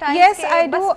times? Yes, I do.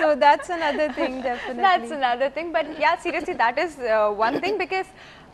So that's another thing, definitely. That's another thing, but yeah, seriously that is one thing because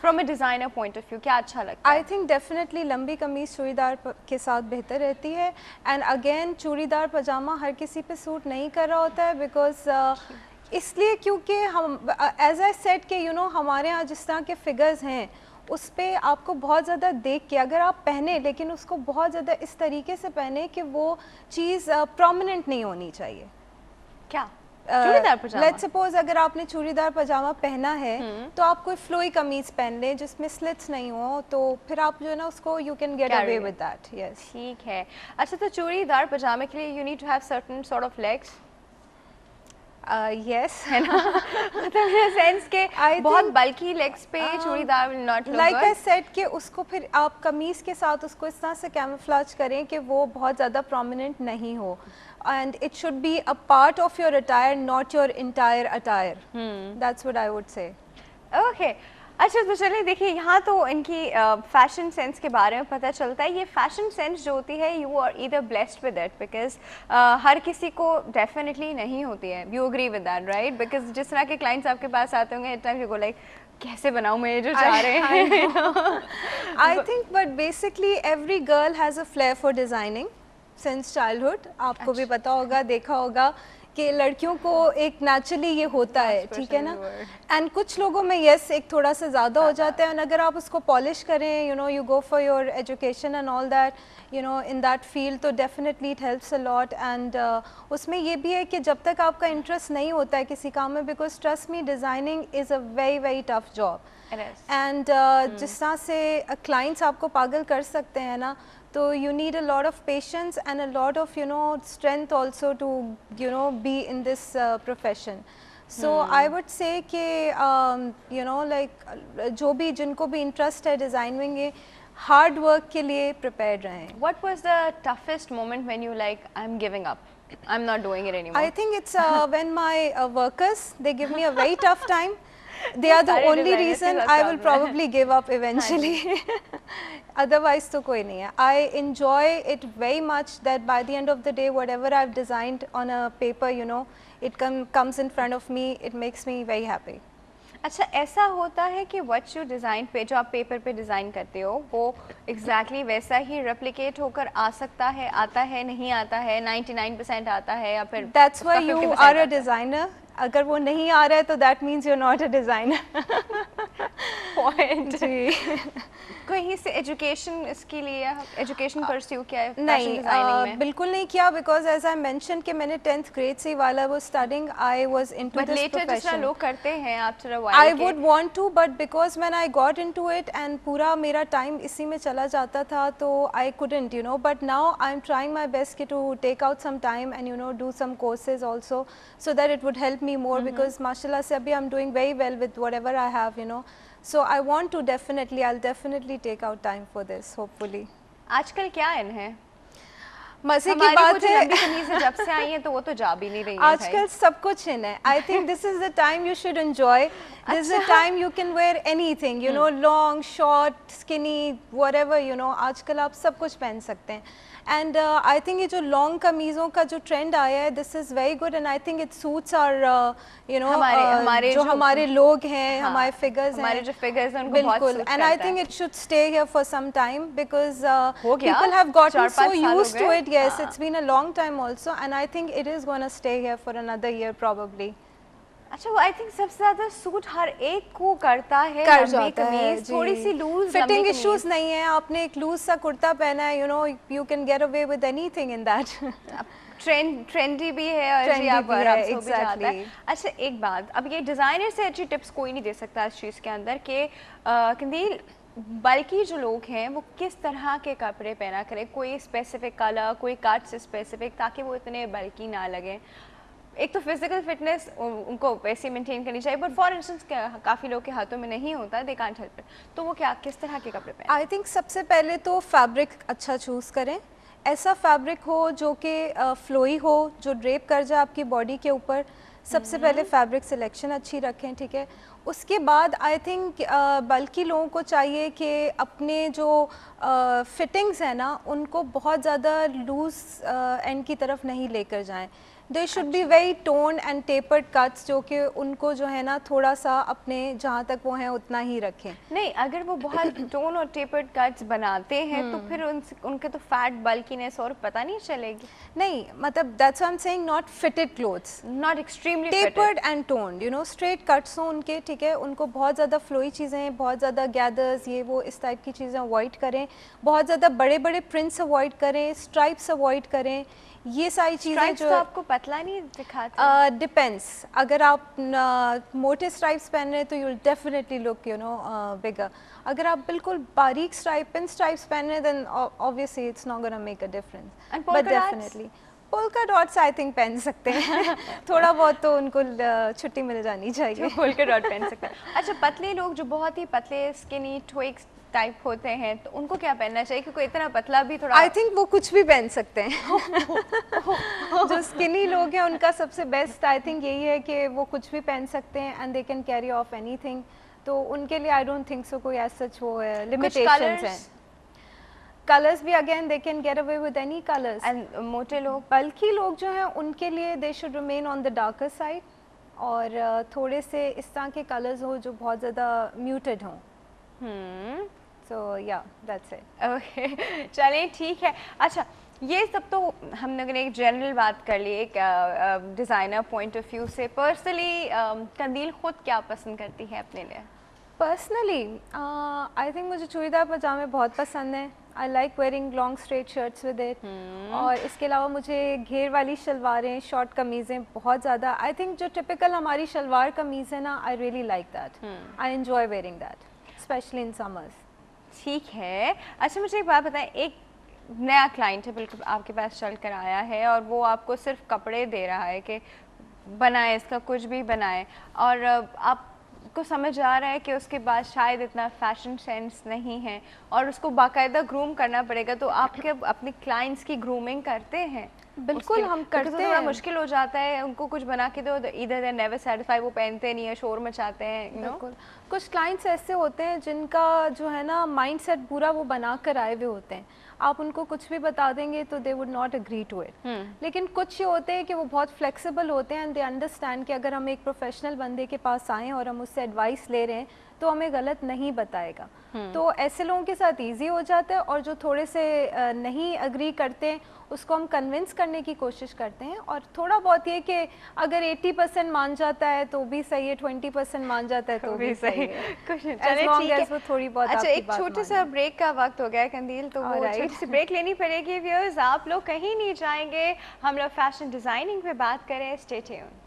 from a designer point of view کیا اچھا لگتا ہے؟ I think definitely لمبی قمیض چوڑی دار کے ساتھ بہتر رہتی ہے. اینڈ اگین چوڑی دار پاجامہ ہر کسی پہ سوٹ نہیں کر رہا ہوتا ہے, بیکاز اس لیے کیونکہ ہم ایز آئی سیڈ کہ یو نو ہمارے یہاں جس طرح کے فگرز ہیں اس پہ آپ کو بہت زیادہ دیکھ کے اگر آپ پہنے لیکن اس کو بہت زیادہ اس طریقے سے پہنے کہ وہ چیز پرومیننٹ نہیں ہونی چاہیے. کیا چوڑی دار پاجامہ؟ لیٹس سپوز اگر آپ نے چوڑی دار پاجامہ پہنا ہے تو آپ کوئی فلوئی قمیض پہن لیں جس میں سلٹس نہیں ہوں, تو پھر آپ جو ہے نا اس کو you can get away with that. Yes ٹھیک ہے. اچھا تو چوڑی دار پاجامے کے لیے you need to have certain sort of legs. Yes ہے نا, مطلب سینس کے بہت بلکی لیگس پہ churidar will not look like I said کہ اس کو پھر آپ قمیض کے ساتھ اس کو اس طرح سے کیموفلاج کریں کہ وہ بہت زیادہ پرومیننٹ نہیں ہو. And it should be a part of your attire, not your entire attire. That's what I would say. Okay. اچھا تو چلیں دیکھیے یہاں تو ان کی فیشن سینس کے بارے میں پتہ چلتا ہے. یہ فیشن سینس جو ہوتی ہے you are either blessed with it, because ہر کسی کو ڈیفینیٹلی نہیں ہوتی ہے. You agree with that right? Because جس طرح کے کلائنٹس آپ کے پاس آتے ہوں گے at time you go like کیسے بناؤں میں جو چاہ رہے ہیں. I think but basically every girl has a flair for designing since childhood. آپ کو بھی پتا ہوگا, دیکھا ہوگا کہ لڑکیوں کو ایک نیچرلی یہ ہوتا ہے, ٹھیک ہے نا. اینڈ کچھ لوگوں میں یس ایک تھوڑا سا زیادہ ہو جاتا ہے, اینڈ اگر آپ اس کو پالش کریں you know you go for your education and all that you know in that field, تو definitely it helps a lot. And اس میں یہ بھی ہے کہ جب تک آپ کا انٹرسٹ نہیں ہوتا ہے کسی کام میں, because trust me designing is a very very tough job. And جس طرح سے کلائنٹس آپ کو پاگل کر سکتے ہیں نا, تو you need a lot of patience and a lot of you know strength also to you know be in this profession. So I would say کہ you know like جو بھی جن کو بھی انٹرسٹ ہے ڈیزائننگ میں ہارڈ ورک کے لیے پریپیئرڈ رہیں. What was the toughest moment when you like I'm giving up, I'm not doing it anymore? I think it's when my workers they give me a very tough time. They are the only reason I will probably give up eventually. Otherwise تو کوئی نہیں ہے. I enjoy it very much that by the end of the day whatever I've designed on a paper you know it comes in front of me, it makes me very happy. اچھا ایسا ہوتا ہے کہ what you design پہ جو آپ paper پہ design کرتے ہو وہ ایگزیکٹلی ویسا ہی ریپلیکیٹ ہو کر آ سکتا ہے, آتا ہے, نہیں آتا ہے, 99% آتا ہے یا پھر That's why you are a designer. اگر وہ نہیں آ رہا ہے تو that means you not a designer. Point. کہیں سے ایجوکیشن اس کے لیے ایجوکیشن پرسیو کیا ہے؟ نہیں بالکل نہیں کیا, بیکاز ایز آئی مینشن کہ میں نے 10th grade سے while I was studying I was into this profession. جس طرح لوگ کرتے ہیں آپ I would want to but because when I got into it and پورا میرا ٹائم اسی میں چلا جاتا تھا تو I couldn't you know, but now I'm trying my best to take out some time and you know do some courses also so that it would help me more because mashallah se abhi I'm doing very well with whatever I have you know. So I want to I'll definitely take out time for this hopefully. آج کل کیا ان ہے مزے کی بات ہے, لمبی قمیضیں جب سے آئی ہیں تو وہ تو جا بھی نہیں رہی ہیں. آج کل سب کچھ ان ہے. I think this is the time you should enjoy. This is the time you can wear anything you know, long, short, skinny, whatever you know. آج کل آپ سب کچھ پہن سکتے ہیں. اینڈ آئی تھنک یہ جو لانگ قمیضوں کا جو ٹرینڈ آیا ہے this is very good and I think it suits are you know جو ہمارے لوگ ہیں, ہمارے فگرز ہیں, ہمارے جو فگرز ہیں ان کو بہت بالکل. And I think it should stay here for some time because people have gotten so used to it. Yes it's been a long time also and I think it is gonna stay here for another year probably. اچھا وہ I think سب سے زیادہ suit ہر ایک کو کرتا ہے لمبی قمیض, تھوڑی سی لوز فٹنگ ایشوز نہیں ہے. آپ نے ایک لوز سا کرتا پہنا ہے you know you can get away with any thing in that. Trendy بھی ہے اور جی آپ آرام سے بھی جاتا ہے. اچھا ایک بات, اب یہ ڈیزائنر سے اچھی ٹپس کوئی نہیں دے سکتا اس چیز کے اندر کہ قندیل بلکہ جو لوگ ہیں وہ کس طرح کے کپڑے پہنا کریں, کوئی اسپیسیفک کلر, کوئی کٹ سے اسپیسیفک, تاکہ وہ اتنے بلکی نہ لگیں. ایک تو فزیکل فٹنس ان کو ویسے مینٹین کرنی چاہیے, بٹ فار انسٹنس کافی لوگ کے ہاتھوں میں نہیں ہوتا, دے کانٹ ہیلپ اٹ, تو وہ کیا کس طرح کے کپڑے پہنیں؟ آئی تھنک سب سے پہلے تو فیبرک اچھا چوز کریں, ایسا فیبرک ہو جو کہ فلوئی ہو, جو ڈریپ کر جائے آپ کی باڈی کے اوپر. سب سے پہلے فیبرک سلیکشن اچھی رکھیں, ٹھیک ہے. اس کے بعد آئی تھنک بلکہ لوگوں کو چاہیے کہ اپنے جو فٹنگز ہیں نا ان کو بہت زیادہ لوز اینڈ کی طرف نہیں لے کر جائیں. They should be very toned and tapered cuts, جو کہ ان کو جو ہے نا تھوڑا سا اپنے جہاں تک وہ ہیں اتنا ہی رکھیں. نہیں, اگر وہ بہت ٹون اور ٹیپرڈ کٹس بناتے ہیں تو پھر ان کے تو فیٹ بلکینس اور پتہ نہیں چلے گی. نہیں مطلب that's I am seeing not fitted clothes, not extremely tapered and toned, you know straight cuts ہوں ان کے, ٹھیک ہے, ان کو بہت زیادہ فلوئی چیزیں, بہت زیادہ گیدرز, یہ وہ اس ٹائپ کی چیزیں اوائڈ کریں, بہت زیادہ بڑے بڑے پرنٹس اوائڈ کریں, اسٹرائپس اوائڈ کریں, یہ ساری چیزیں جو آپ کو پتلا نہیں دکھاتے. ڈپینس, اگر آپ موٹے اسٹرائپس پہن رہے ہیں تو you will definitely look you know bigger. اگر آپ بالکل باریک اسٹرائپ پن اسٹرائپس پہن رہے ہیں then obviously it's not gonna make a difference. But definitely polka dots I think پہن سکتے ہیں, تھوڑا بہت تو ان کو چھٹی مل جانی چاہیے. پولکا ڈاٹ پہن سکتے ہیں. اچھا, پتلے لوگ جو بہت ہی پتلے اسکنی ٹویکس ٹائپ ہوتے ہیں تو ان کو کیا پہننا چاہیے, کیونکہ اتنا پتلا بھی تھوڑا. آئی تھنک وہ کچھ بھی پہن سکتے ہیں. جو اسکنی لوگ ہیں ان کا سب سے بیسٹ آئی تھنک یہی ہے کہ وہ کچھ بھی پہن سکتے ہیں and they can carry of any thing. تو ان کے لیے آئی ڈونٹ تھنک سو کوئی ایز سچ وہ لمیٹیشنز ہیں. کلرز بھی again they can get away with any colours. And موٹے لوگ, بلکہ لوگ جو ہیں ان کے لیے they should remain on the darker side, اور تھوڑے سے اس طرح کے کلرز ہوں جو بہت زیادہ میوٹڈ ہوں. سو یا دیٹس اٹ. اوکے, چلیں ٹھیک ہے. اچھا, یہ سب تو ہم لوگوں نے ایک جنرل بات کر لی ایک ڈیزائنر پوائنٹ آف ویو سے. پرسنلی قندیل خود کیا پسند کرتی ہے اپنے لیے؟ پرسنلی آئی تھنک مجھے چوڑی دار پاجامے بہت پسند ہیں. I like wearing long straight shirts with it. اور اس کے علاوہ مجھے گھیر والی شلواریں, شارٹ قمیضیں بہت زیادہ, آئی تھنک جو ٹپکل ہماری شلوار قمیض ہے نا, I really like that. I enjoy wearing that especially in summers. ٹھیک ہے. اچھا, مجھے ایک بات بتائیں, ایک نیا کلائنٹ ہے بالکل آپ کے پاس چل کر آیا ہے اور وہ آپ کو صرف کپڑے دے رہا ہے کہ بنائیں, اس کا کچھ بھی بنائیں, اور آپ کو سمجھ آ رہا ہے کہ اس کے بعد شاید اتنا فیشن سینس نہیں ہے اور اس کو باقاعدہ گروم کرنا پڑے گا, تو آپ کے اپنے کلائنٹس کی گرومنگ کرتے ہیں؟ بالکل ہم کرتے ہیں. تھوڑا مشکل ہو جاتا ہے, ان کو کچھ بنا کے دو, ادھر دے نیور سیٹسفائی, وہ پہنتے نہیں ہیں, شور مچاتے ہیں. بالکل, کچھ کلائنٹس ایسے ہوتے ہیں جن کا جو ہے نا مائنڈ سیٹ پورا وہ بنا کر آئے ہوئے ہوتے ہیں. آپ ان کو کچھ بھی بتا دیں گے تو they would not agree to it. لیکن کچھ یہ ہوتے ہیں کہ وہ بہت فلیکسیبل ہوتے ہیں اینڈ دے انڈرسٹینڈ کہ اگر ہم ایک پروفیشنل بندے کے پاس آئیں اور ہم اس سے ایڈوائس لے رہے ہیں تو ہمیں غلط نہیں بتائے گا. تو ایسے لوگوں کے ساتھ ایزی ہو جاتا ہے, اور جو تھوڑے سے نہیں اگری کرتے ہیں اس کو ہم کنونس کرنے کی کوشش کرتے ہیں. اور تھوڑا بہت یہ کہ اگر 80% مان جاتا ہے تو بھی صحیح ہے, 20% مان جاتا ہے تو بھی صحیح ہے. تھوڑی بہت. اچھا, ایک چھوٹے سا بریک کا وقت ہو گیا ہے قندیل, تو وہ چھوٹی سی بریک لینی پڑے گی. ویورز آپ لوگ کہیں نہیں جائیں گے, ہم لوگ فیشن ڈیزائننگ پہ بات کریں. Stay tune.